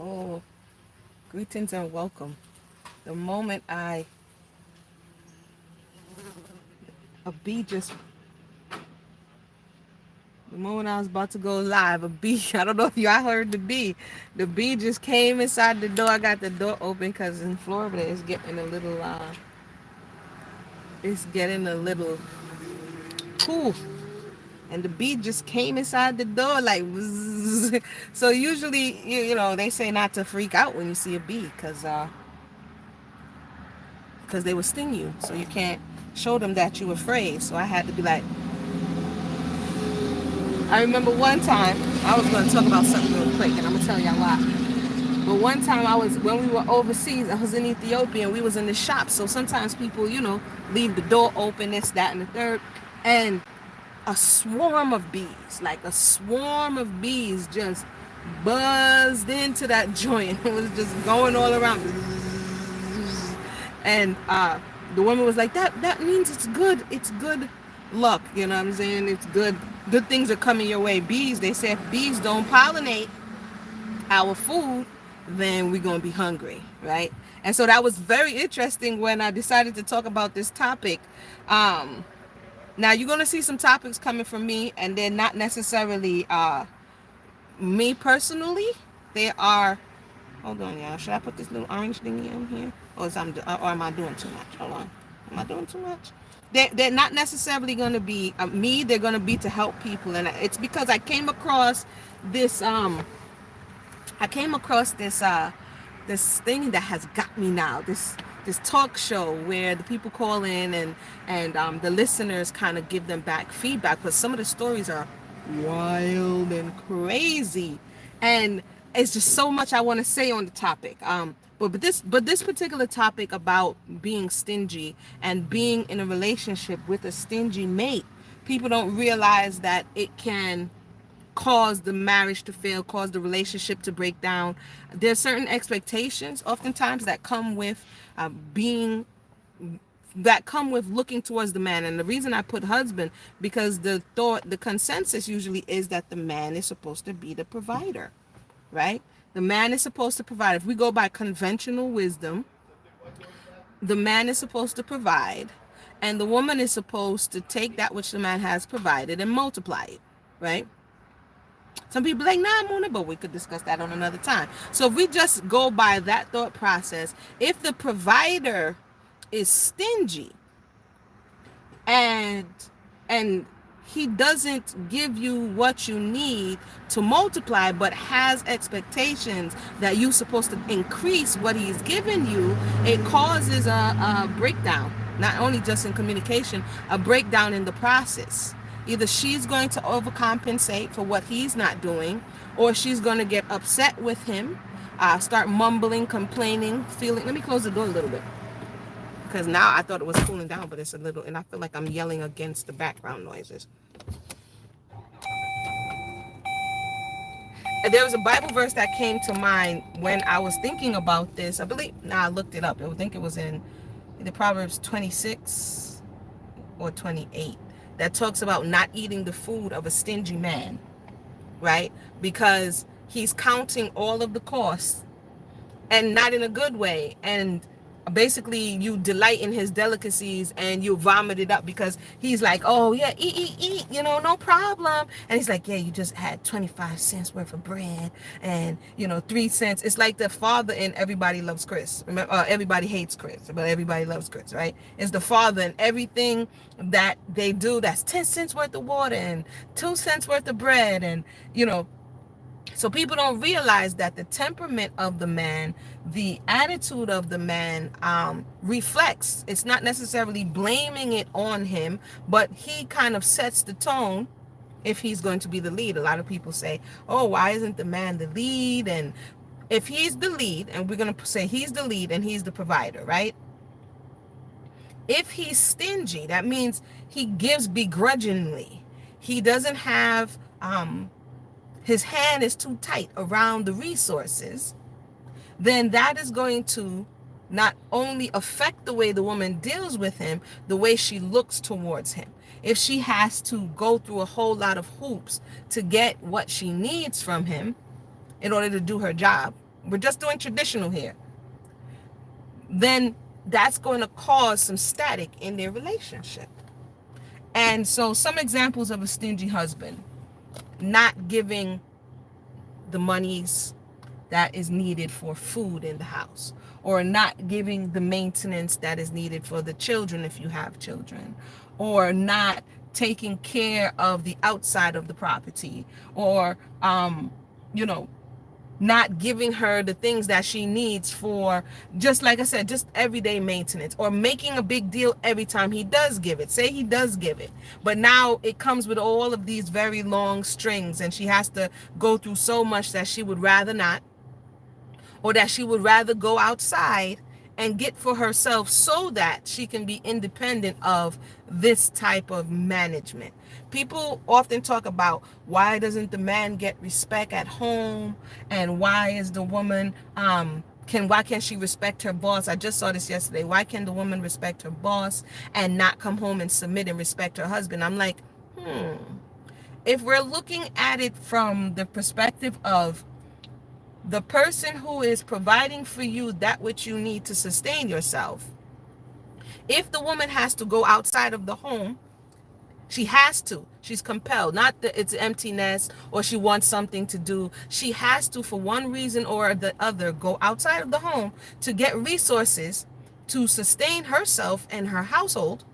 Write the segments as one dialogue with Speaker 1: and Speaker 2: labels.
Speaker 1: Oh, greetings and welcome. The moment I, a bee just, the moment I was about to go live, a bee, I don't know if y'all heard the bee. The bee just came inside the door. I got the door open because in Florida it's getting a little cool. And the bee just came inside the door like, bzzz. So usually, they say not to freak out when you see a bee because they will sting you. So you can't show them that you're afraid. So I had to be like, I remember one time, I was going to talk about something real quick, and I'm going to tell y'all why. But one time when we were overseas, I was in Ethiopia, and we was in the shop. So sometimes people, leave the door open, this, that, and the third. And a swarm of bees, like a swarm of bees just buzzed into that joint. It was just going all around. And the woman was like, that means it's good luck, you know what I'm saying? It's good things are coming your way. Bees, they say if bees don't pollinate our food, then we're gonna be hungry, right? And so that was very interesting when I decided to talk about this topic. Now you're gonna see some topics coming from me, and they're not necessarily me personally. They are. Hold on, y'all. Should I put this little orange thingy in here, or am I doing too much? Hold on. Am I doing too much? They're not necessarily going to be me. They're going to be to help people, and it's because I came across this. I came across this thing that has got me now. This talk show where the people call in and the listeners kind of give them back feedback, but some of the stories are wild and crazy, and it's just so much I want to say on the topic. But this particular topic about being stingy and being in a relationship with a stingy mate, people don't realize that it can cause the marriage to fail, cause the relationship to break down. There's certain expectations oftentimes being that come with looking towards the man. And the reason I put husband, because the consensus usually is that the man is supposed to be the provider, right? The man is supposed to provide. If we go by conventional wisdom, the man is supposed to provide, and the woman is supposed to take that which the man has provided and multiply it, right? Some people are like, nah, I'm on it, but we could discuss that on another time. So if we just go by that thought process, if the provider is stingy and he doesn't give you what you need to multiply, but has expectations that you're supposed to increase what he's given you, it causes a breakdown, not only just in communication, a breakdown in the process. Either she's going to overcompensate for what he's not doing, or she's going to get upset with him, start mumbling, complaining, feeling. Let me close the door a little bit, because now I thought it was cooling down, but it's a little, and I feel like I'm yelling against the background noises. And there was a Bible verse that came to mind when I was thinking about this. I believe, I looked it up. I think it was in the Proverbs 26 or 28 that talks about not eating the food of a stingy man, right? Because he's counting all of the costs, and not in a good way. And basically you delight in his delicacies and you vomit it up, because he's like, oh yeah, eat, no problem. And he's like, yeah, you just had 25 cents worth of bread and 3 cents. It's like the father in Everybody Loves Chris. Remember, everybody hates Chris, but everybody loves Chris, right? It's the father, and everything that they do, that's 10 cents worth of water and 2 cents worth of bread. And so people don't realize that the temperament of the man, the attitude of the man, reflects. It's not necessarily blaming it on him, but he kind of sets the tone if he's going to be the lead. A lot of people say, oh, why isn't the man the lead? And if he's the lead, and we're going to say he's the lead and he's the provider, right? If he's stingy, that means he gives begrudgingly. He doesn't have... his hand is too tight around the resources, then that is going to not only affect the way the woman deals with him, the way she looks towards him. If she has to go through a whole lot of hoops to get what she needs from him in order to do her job, we're just doing traditional here, then that's going to cause some static in their relationship. And so some examples of a stingy husband: not giving the monies that is needed for food in the house, or not giving the maintenance that is needed for the children if you have children, or not taking care of the outside of the property, or you know, not giving her the things that she needs for, just like I said, just everyday maintenance, or making a big deal every time he does give it. Say he does give it, but now it comes with all of these very long strings, and she has to go through so much that she would rather not, or that she would rather go outside and get for herself so that she can be independent of this type of management. People often talk about, why doesn't the man get respect at home, and why is the woman why can't she respect her boss? I just saw this yesterday. Why can the woman respect her boss and not come home and submit and respect her husband? I'm like, if we're looking at it from the perspective of the person who is providing for you that which you need to sustain yourself, if the woman has to go outside of the home, she has to. She's compelled. Not that it's emptiness or she wants something to do. She has to, for one reason or the other, go outside of the home to get resources to sustain herself and her household.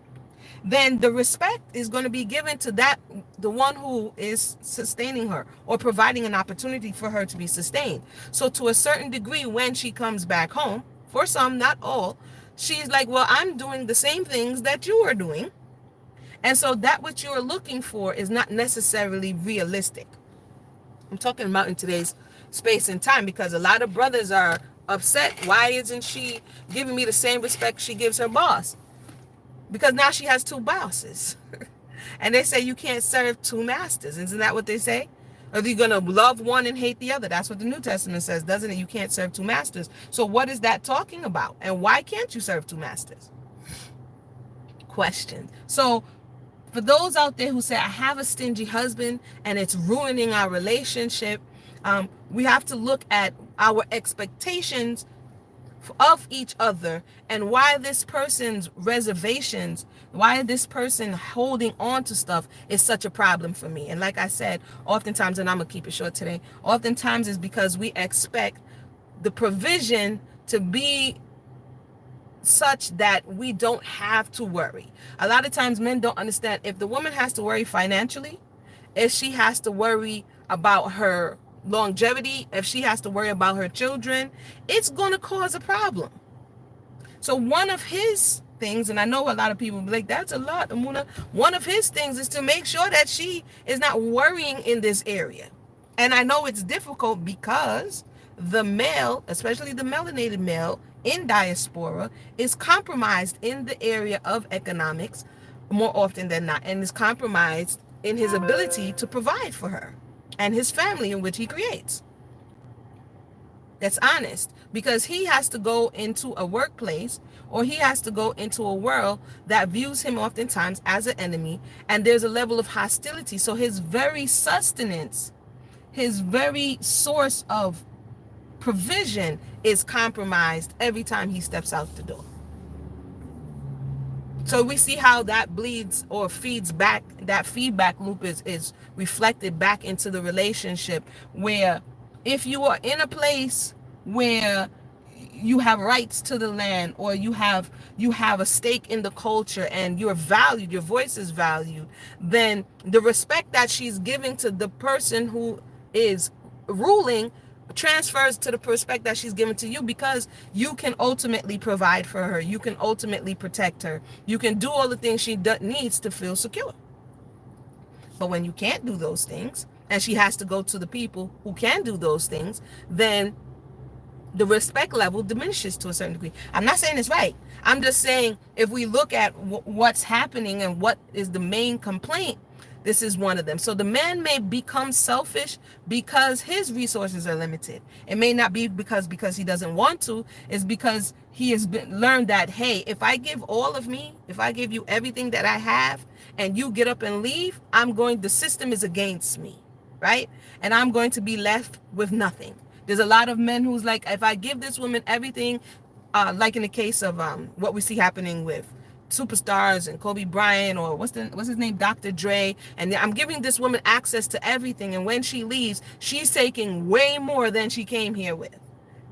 Speaker 1: Then the respect is going to be given to the one who is sustaining her, or providing an opportunity for her to be sustained. So to a certain degree, when she comes back home, for some, not all, she's like, well, I'm doing the same things that you are doing. And so that what you're looking for is not necessarily realistic. I'm talking about in today's space and time, because a lot of brothers are upset. Why isn't she giving me the same respect she gives her boss? Because now she has two bosses. And they say you can't serve two masters. Isn't that what they say? Are you going to love one and hate the other? That's what the New Testament says, doesn't it? You can't serve two masters. So what is that talking about? And why can't you serve two masters? Question. So for those out there who say, I have a stingy husband and it's ruining our relationship, we have to look at our expectations of each other, and why this person's reservations, why this person holding on to stuff is such a problem for me. And like I said, oftentimes, and I'm gonna keep it short today, oftentimes is because we expect the provision to be such that we don't have to worry. A lot of times men don't understand, if the woman has to worry financially, if she has to worry about her longevity, if she has to worry about her children, it's going to cause a problem. So one of his things, and I know a lot of people be like, that's a lot, Amuna. One of his things is to make sure that she is not worrying in this area. And I know it's difficult because the male, especially the melanated male in diaspora, is compromised in the area of economics more often than not, and is compromised in his ability to provide for her and his family in which he creates. That's honest, because he has to go into a workplace, or he has to go into a world that views him oftentimes as an enemy, and there's a level of hostility. So his very sustenance, his very source of provision is compromised every time he steps out the door. So we see how that bleeds or feeds back, that feedback loop is reflected back into the relationship, where if you are in a place where you have rights to the land, or you have a stake in the culture and you're valued, your voice is valued, then the respect that she's giving to the person who is ruling transfers to the respect that she's given to you, because you can ultimately provide for her, you can ultimately protect her, you can do all the things she needs to feel secure. But when you can't do those things, and she has to go to the people who can do those things, then the respect level diminishes to a certain degree. I'm not saying it's right. I'm just saying, if we look at what's happening and what is the main complaint, this is one of them. So the man may become selfish because his resources are limited. It may not be because he doesn't want to. It's because he has learned that, hey, if I give all of me, if I give you everything that I have, and you get up and leave, the system is against me, right? And I'm going to be left with nothing. There's a lot of men who's like, if I give this woman everything, like in the case of what we see happening with superstars and Kobe Bryant, or what's his name, Dr. Dre, and I'm giving this woman access to everything, and when she leaves, she's taking way more than she came here with.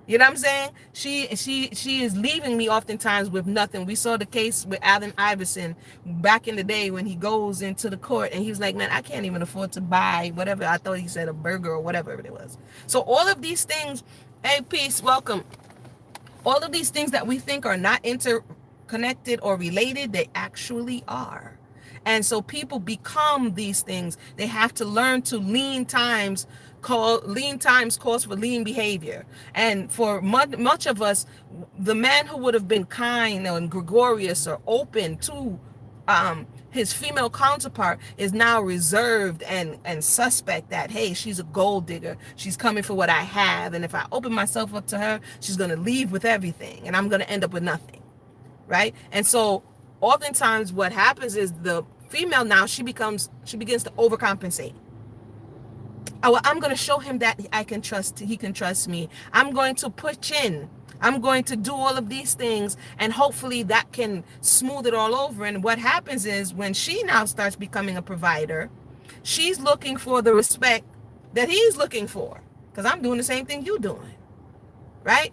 Speaker 1: You know what I'm saying? She is leaving me oftentimes with nothing. We saw the case with Allen Iverson back in the day when he goes into the court and he was like, man, I can't even afford to buy whatever. I thought he said a burger or whatever it was. So all of these things, hey, peace, welcome. All of these things that we think are not interconnected or related, they actually are. And so people become these things. They have to learn to lean times calls for lean behavior. And for much of us, the man who would have been kind and gregarious or open to his female counterpart is now reserved and suspect that, hey, she's a gold digger. She's coming for what I have. And if I open myself up to her, she's going to leave with everything and I'm going to end up with nothing. Right? And so oftentimes what happens is the female now, she begins to overcompensate. Oh, I'm going to show him that he can trust me. I'm going to pitch in. I'm going to do all of these things, and hopefully that can smooth it all over. And what happens is when she now starts becoming a provider, she's looking for the respect that he's looking for, because I'm doing the same thing you're doing, right?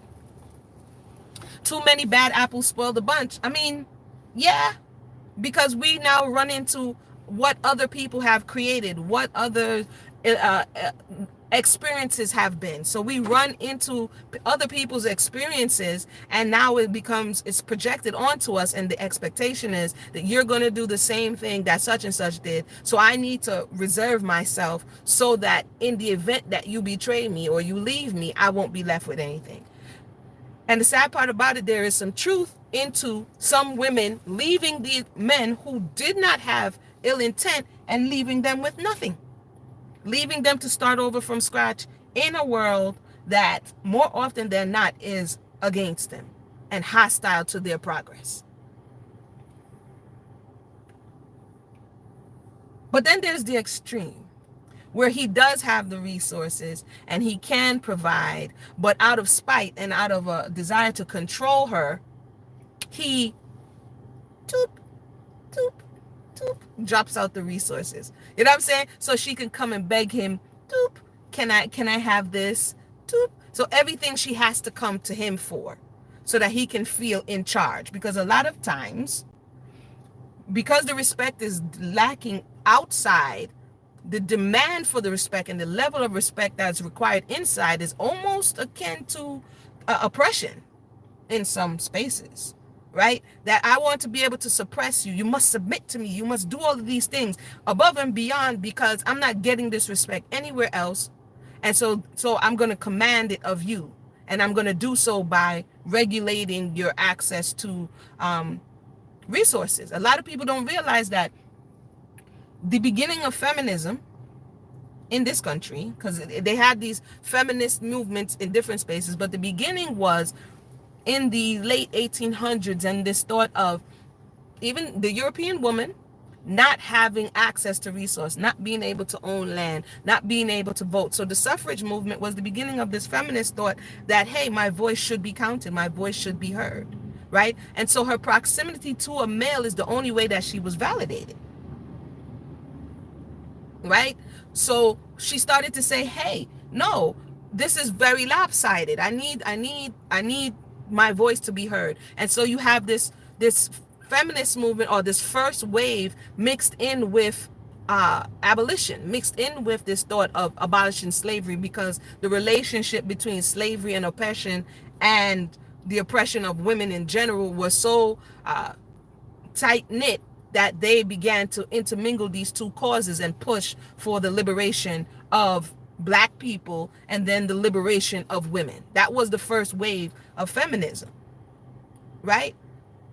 Speaker 1: Too many bad apples spoil the bunch. I mean, yeah, because we now run into what other people have created, what other experiences have been. So we run into other people's experiences, and now it's projected onto us, and the expectation is that you're going to do the same thing that such and such did. So I need to reserve myself so that in the event that you betray me or you leave me, I won't be left with anything. And the sad part about it, there is some truth into some women leaving the men who did not have ill intent and leaving them with nothing. Leaving them to start over from scratch in a world that more often than not is against them and hostile to their progress. But then there's the extreme where he does have the resources and he can provide, but out of spite and out of a desire to control her, he drops out the resources. You know what I'm saying? So she can come and beg him, can I have this? So everything she has to come to him for, so that he can feel in charge. Because a lot of times, because the respect is lacking outside, the demand for the respect and the level of respect that's required inside is almost akin to oppression in some spaces. Right? That I want to be able to suppress you. You must submit to me. You must do all of these things above and beyond, because I'm not getting this respect anywhere else. And so I'm going to command it of you. And I'm going to do so by regulating your access to resources. A lot of people don't realize that the beginning of feminism in this country, because they had these feminist movements in different spaces, but the beginning was in the late 1800s, and this thought of even the European woman not having access to resource, not being able to own land, not being able to vote. So the suffrage movement was the beginning of this feminist thought that, hey, my voice should be counted, my voice should be heard, right? And so her proximity to a male is the only way that she was validated, right? So she started to say, hey, no, this is very lopsided. I need my voice to be heard. And so you have this feminist movement, or this first wave, mixed in with abolition, mixed in with this thought of abolishing slavery, because the relationship between slavery and oppression and the oppression of women in general was so tight-knit that they began to intermingle these two causes and push for the liberation of Black people and then the liberation of women. That was the first wave of feminism, right?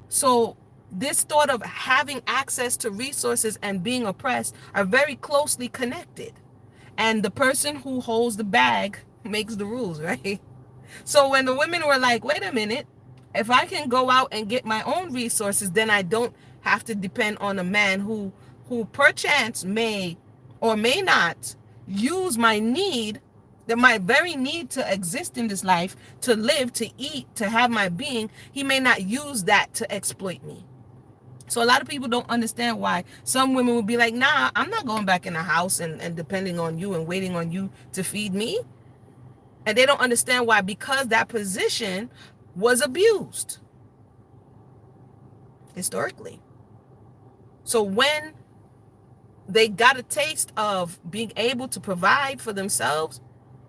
Speaker 1: So this thought of having access to resources and being oppressed are very closely connected. And the person who holds the bag makes the rules, right? So when the women were like, wait a minute, if I can go out and get my own resources, then I don't have to depend on a man who perchance may or may not use my need That my very need to exist in this life, to live, to eat, to have my being, he may not use that to exploit me. So a lot of people don't understand why some women would be like, nah, I'm not going back in the house and depending on you and waiting on you to feed me. And they don't understand why, because that position was abused historically. So when they got a taste of being able to provide for themselves,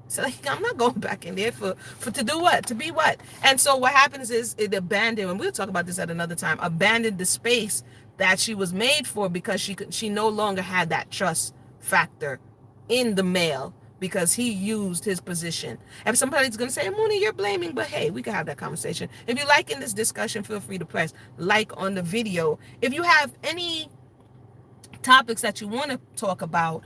Speaker 1: so like, I'm not going back in there for to do what? To be what? And so what happens is it abandoned, and we'll talk about this at another time, abandoned the space that she was made for, because she no longer had that trust factor in the male, because he used his position. And somebody's going to say, Mooney, you're blaming, but hey, we can have that conversation. If you like in this discussion, feel free to press like on the video. If you have any topics that you want to talk about,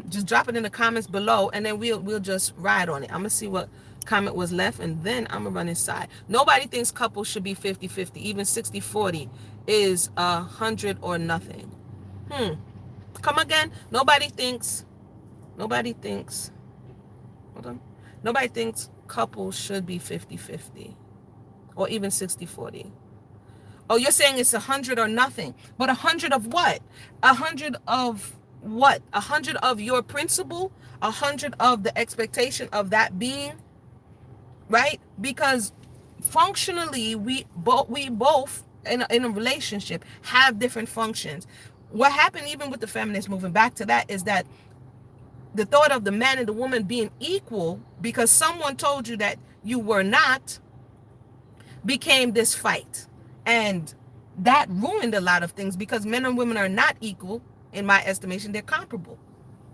Speaker 1: just drop it in the comments below, and then we'll just ride on it. I'm gonna see what comment was left, and then I'm gonna run inside. Nobody thinks couples should be 50-50. Even 60-40 is 100 or nothing. Come again. Nobody thinks hold on, nobody thinks couples should be 50-50 or even 60-40. Oh, you're saying it's 100 or nothing. But 100 of what? 100 of what? 100 of your principle? 100 of the expectation of that being? Right? Because functionally, we both in a relationship have different functions. What happened even with the feminist movement, back to that, is that the thought of the man and the woman being equal, because someone told you that you were not, became this fight. And that ruined a lot of things, because men and women are not equal. In my estimation, they're comparable,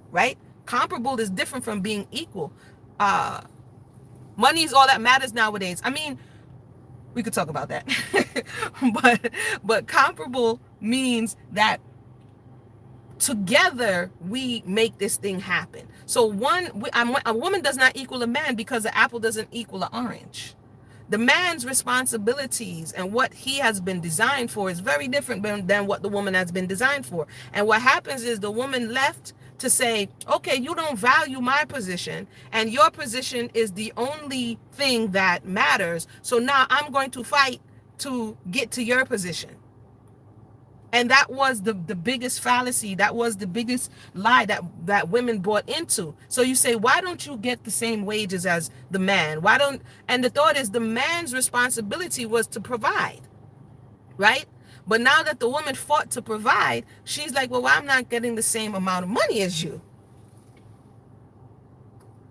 Speaker 1: right? Comparable is different from being equal. Money is all that matters nowadays. I mean, we could talk about that. but comparable means that together we make this thing happen. So a woman does not equal a man, because an apple doesn't equal an orange. The man's responsibilities and what he has been designed for is very different than what the woman has been designed for. And what happens is the woman left to say, okay, you don't value my position, and your position is the only thing that matters. So now I'm going to fight to get to your position. And that was the biggest fallacy. That was the biggest lie that women bought into. So you say, why don't you get the same wages as the man? And the thought is the man's responsibility was to provide, right? But now that the woman fought to provide, she's like, well, I'm not getting the same amount of money as you.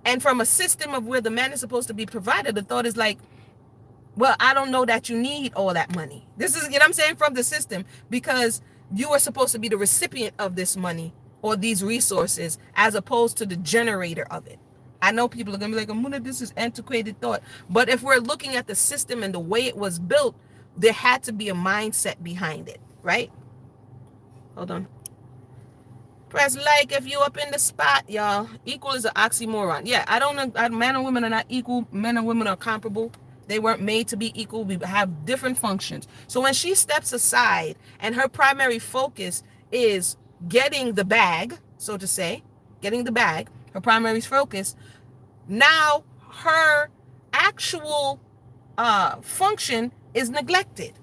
Speaker 1: And from a system of where the man is supposed to be provided, the thought is like, well, I don't know that you need all that money. This is, you know what I'm saying, from the system, because you are supposed to be the recipient of this money or these resources, as opposed to the generator of it. I know people are going to be like, Amuna, this is antiquated thought. But if we're looking at the system and the way it was built, there had to be a mindset behind it, right? Hold on. Press like if you up in the spot, y'all. Equal is an oxymoron. Yeah, I don't know. Men and women are not equal. Men and women are comparable. They weren't made to be equal. We have different functions. So when she steps aside and her primary focus is getting the bag, so to say, getting the bag, her primary focus, now her actual function is neglected.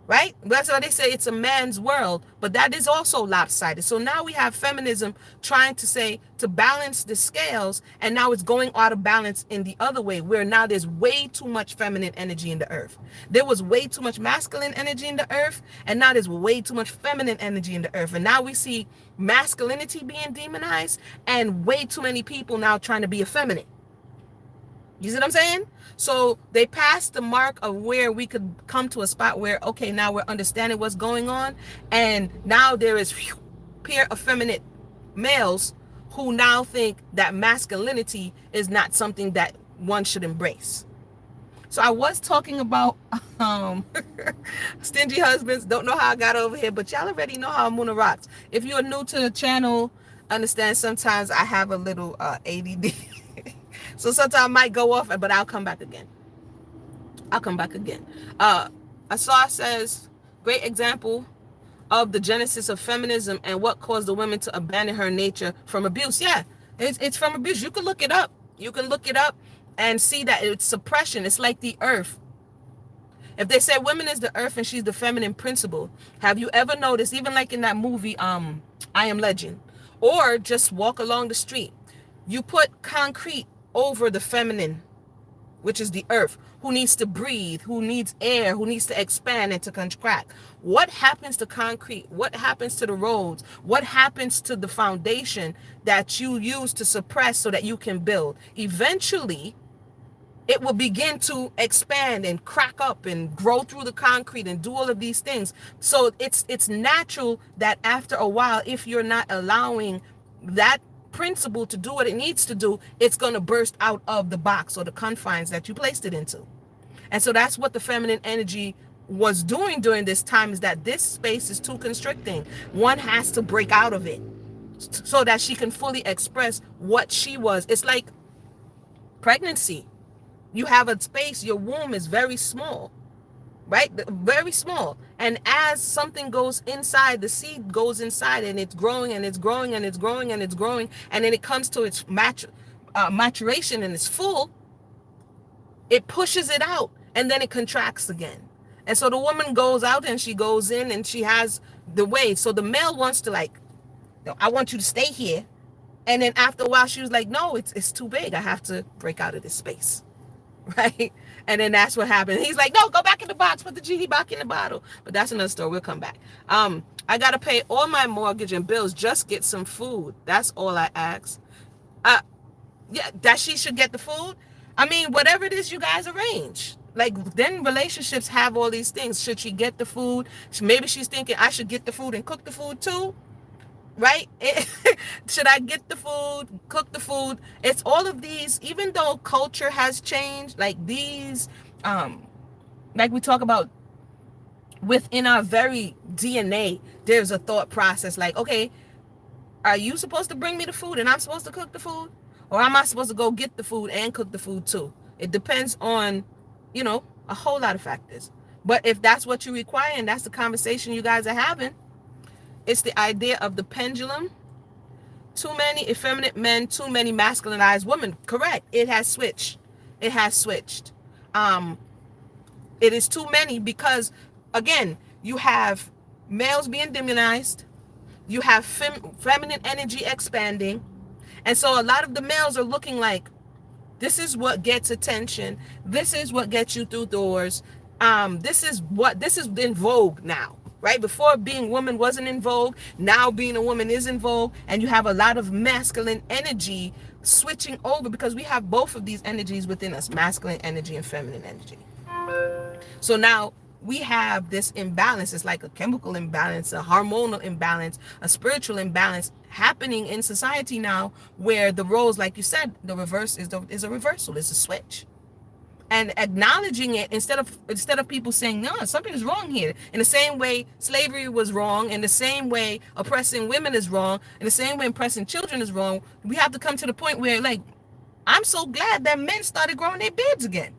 Speaker 1: Right? That's why they say it's a man's world, but that is also lopsided. So now we have feminism trying to say, to balance the scales, and now it's going out of balance in the other way, where now there's way too much feminine energy in the earth. There was way too much masculine energy in the earth, and now there's way too much feminine energy in the earth. And now we see masculinity being demonized, and way too many people now trying to be effeminate. You see what I'm saying? So they passed the mark of where we could come to a spot where, okay, now we're understanding what's going on. And now there is pure effeminate males who now think that masculinity is not something that one should embrace. So I was talking about stingy husbands. Don't know how I got over here, but y'all already know how Muna rocks. If you're new to the channel, understand sometimes I have a little ADD. So sometimes I might go off, but I'll come back again. Asar says, great example of the genesis of feminism and what caused the women to abandon her nature from abuse. Yeah, It's from abuse. You can look it up. You can look it up and see that it's suppression. It's like the earth. If they say women is the earth and she's the feminine principle, have you ever noticed, even like in that movie, I Am Legend, or just walk along the street, you put concrete over the feminine, which is the earth, who needs to breathe, who needs air, who needs to expand and to contract. What happens to concrete? What happens to the roads? What happens to the foundation that you use to suppress so that you can build? Eventually, it will begin to expand and crack up and grow through the concrete and do all of these things. So it's natural that after a while, if you're not allowing that principle to do what it needs to do, it's going to burst out of the box or the confines that you placed it into. And so that's what the feminine energy was doing during this time, is that this space is too constricting. One has to break out of it so that she can fully express what she was. It's like pregnancy. You have a space, your womb is very small, right? Very small. And as something goes inside, the seed goes inside and it's growing and it's growing and it's growing and it's growing. And then it comes to its maturation and it's full. It pushes it out and then it contracts again. And so the woman goes out and she goes in and she has the way. So the male wants to like, I want you to stay here. And then after a while, she was like, no, it's too big. I have to break out of this space. Right? And then that's what happened. He's like, no, go back in the box, put the genie back in the bottle. But that's another story. We'll come back. I gotta pay all my mortgage and bills, just get some food. That's all I ask. Yeah, that she should get the food. I mean, whatever it is you guys arrange. Like, then relationships have all these things. Should she get the food? Maybe she's thinking I should get the food and cook the food too. Right? Should I get the food, cook the food? It's all of these, even though culture has changed, like these, like we talk about within our very DNA, there's a thought process like, okay, are you supposed to bring me the food and I'm supposed to cook the food? Or am I supposed to go get the food and cook the food too? It depends on, a whole lot of factors. But if that's what you require and that's the conversation you guys are having, it's the idea of the pendulum. Too many effeminate men, too many masculinized women. Correct. It has switched. It has switched. It is too many because, again, you have males being demonized. You have feminine energy expanding. And so a lot of the males are looking like, this is what gets attention. This is what gets you through doors. This is in vogue now. Right? Before, being woman wasn't in vogue. Now being a woman is in vogue. And you have a lot of masculine energy switching over because we have both of these energies within us, masculine energy and feminine energy. So now we have this imbalance. It's like a chemical imbalance, a hormonal imbalance, a spiritual imbalance happening in society now, where the roles, like you said, the reverse is a reversal, is a switch. And acknowledging it instead of people saying, no, something's wrong here. In the same way slavery was wrong, in the same way oppressing women is wrong, in the same way oppressing children is wrong, we have to come to the point where, like, I'm so glad that men started growing their beards again.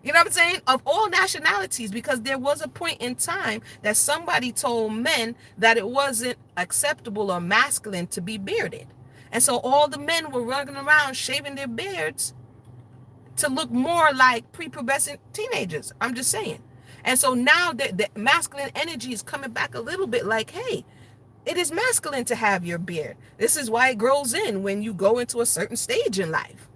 Speaker 1: You know what I'm saying? Of all nationalities, because there was a point in time that somebody told men that it wasn't acceptable or masculine to be bearded. And so all the men were running around shaving their beards to look more like prepubescent teenagers. I'm just saying. And so now the masculine energy is coming back a little bit like, hey, it is masculine to have your beard. This is why it grows in when you go into a certain stage in life.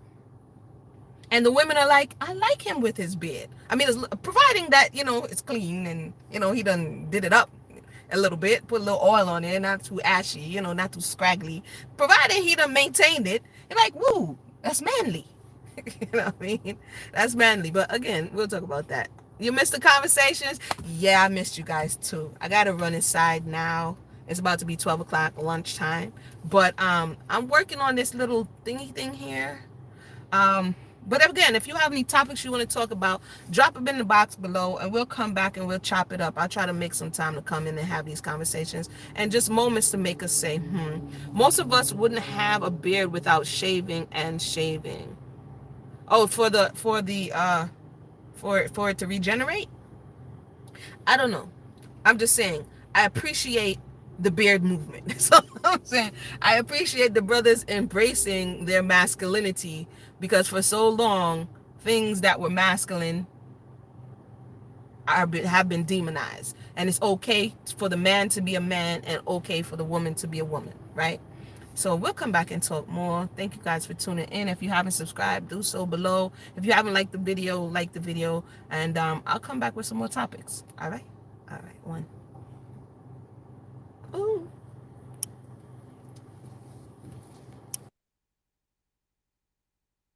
Speaker 1: And the women are like, I like him with his beard. I mean, providing that, it's clean and, he done did it up a little bit, put a little oil on it, not too ashy, not too scraggly. Providing he done maintained it, you're like, woo, that's manly. You know what I mean? That's manly. But again, we'll talk about that. You missed the conversations? Yeah, I missed you guys too. I got to run inside now. It's about to be 12 o'clock, lunchtime. But I'm working on this little thingy thing here. But again, if you have any topics you want to talk about, drop them in the box below and we'll come back and we'll chop it up. I'll try to make some time to come in and have these conversations and just moments to make us say, Most of us wouldn't have a beard without shaving and shaving. Oh, for it to regenerate? I don't know. I'm just saying, I appreciate the beard movement. So I'm saying I appreciate the brothers embracing their masculinity, because for so long things that were masculine have been demonized, and it's okay for the man to be a man and okay for the woman to be a woman, right? So we'll come back and talk more. Thank you guys for tuning in. If you haven't subscribed, do so below. If you haven't liked the video, like the video, and I'll come back with some more topics. All right, one.